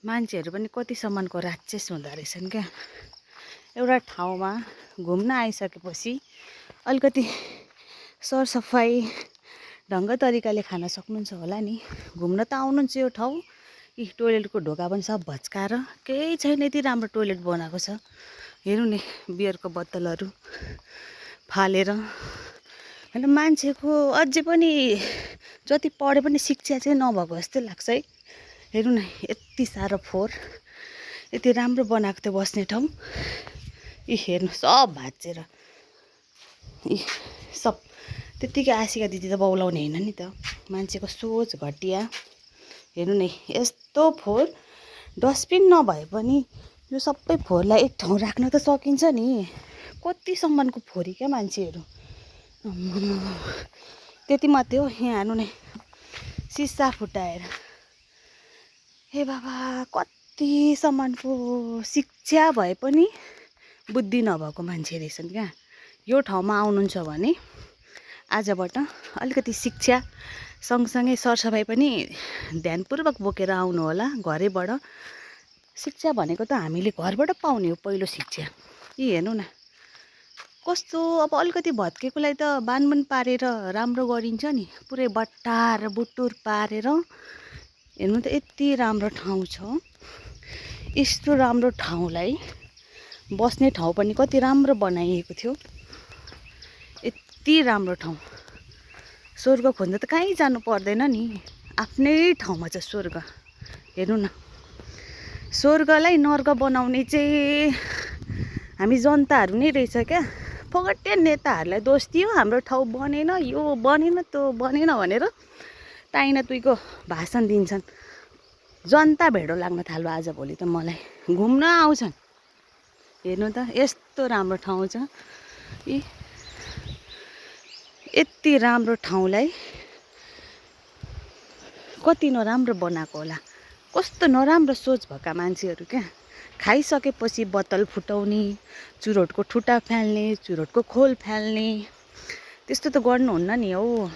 मान्छेहरू पनि कति सम्मानको राक्षस हुँदो रहेछन् क्या। एउटा ठाउँमा घुम्न आइसकेपछि अलिकति सरसफाइ ढङ्ग तरिकाले खान सक्नुहुन्छ होला नि। घुम्न त आउनुहुन्छ यो ठाउँ, यी टोइलेटको ढोका पनि सब भच्काएर केही छैन, यति राम्रो टोइलेट बनाएको छ। हेर्नु नि, बियरको बोतलहरू फालेर। होइन, मान्छेको अझै पनि जति पढे पनि शिक्षा चाहिँ नभएको जस्तै लाग्छ है। हेर्नु न, यति साह्रो फोहोर, यति राम्रो बनाएको थियो बस्ने ठाउँ, यी हेर्नु सब भाँचेर, यी सब। त्यत्तिकै आशिका दिदी त बौलाउने होइन नि त, मान्छेको सोच घटिया। हेर्नु नि, यस्तो फोहोर, डस्टबिन नभए पनि यो सबै फोहोरलाई एक ठाउँ राख्न त सकिन्छ नि। कति सम्मानको फोहोरी क्या मान्छेहरू। त्यति मात्रै हो, यहाँ हेर्नु नि, सिसा फुटाएर। हे बाबा, कति सम्मानको शिक्षा भए पनि बुद्धि नभएको मान्छे रहेछन् क्या। यो ठाउँमा आउनुहुन्छ भने आजबाट अलिकति शिक्षा सँगसँगै सरसफाइ पनि ध्यानपूर्वक बोकेर आउनु होला घरैबाट। शिक्षा भनेको त हामीले घरबाट पाउने हो पहिलो शिक्षा। यी हेर्नु न, कस्तो अब अलिकति भत्केकोलाई त बानबुन पारेर राम्रो गरिन्छ नि, पुरै बट्टार बुटुर पारेर। हेर्नु त, यति राम्रो ठाउँ छ, यस्तो राम्रो ठाउँलाई बस्ने ठाउँ पनि कति राम्रो बनाइएको थियो। यति राम्रो ठाउँ, स्वर्ग खोज्न त कहीँ जानु पर्दैन नि, आफ्नै ठाउँमा छ स्वर्ग। हेर्नु न, स्वर्गलाई नर्क बनाउने चाहिँ हामी जनताहरू नै रहेछ क्या। फगटे नेताहरूलाई दोष दियो, हाम्रो ठाउँ बनेन, यो बनेन, त्यो बनेन भनेर ताइना तुइको भाषण दिन्छन्। जनता भेडो लाग्न थाल्यो आजभोलि त मलाई। घुम्न आउँछन्, हेर्नु त यस्तो राम्रो ठाउँ छ। यति राम्रो ठाउँलाई कति नराम्रो बनाएको होला। कस्तो नराम्रो सोच भएका मान्छेहरू क्या। खाइसकेपछि बोतल फुटाउने, चुरोटको ठुटा फाल्ने, चुरोटको खोल फाल्ने, त्यस्तो त गर्नुहुन्न नि हौ।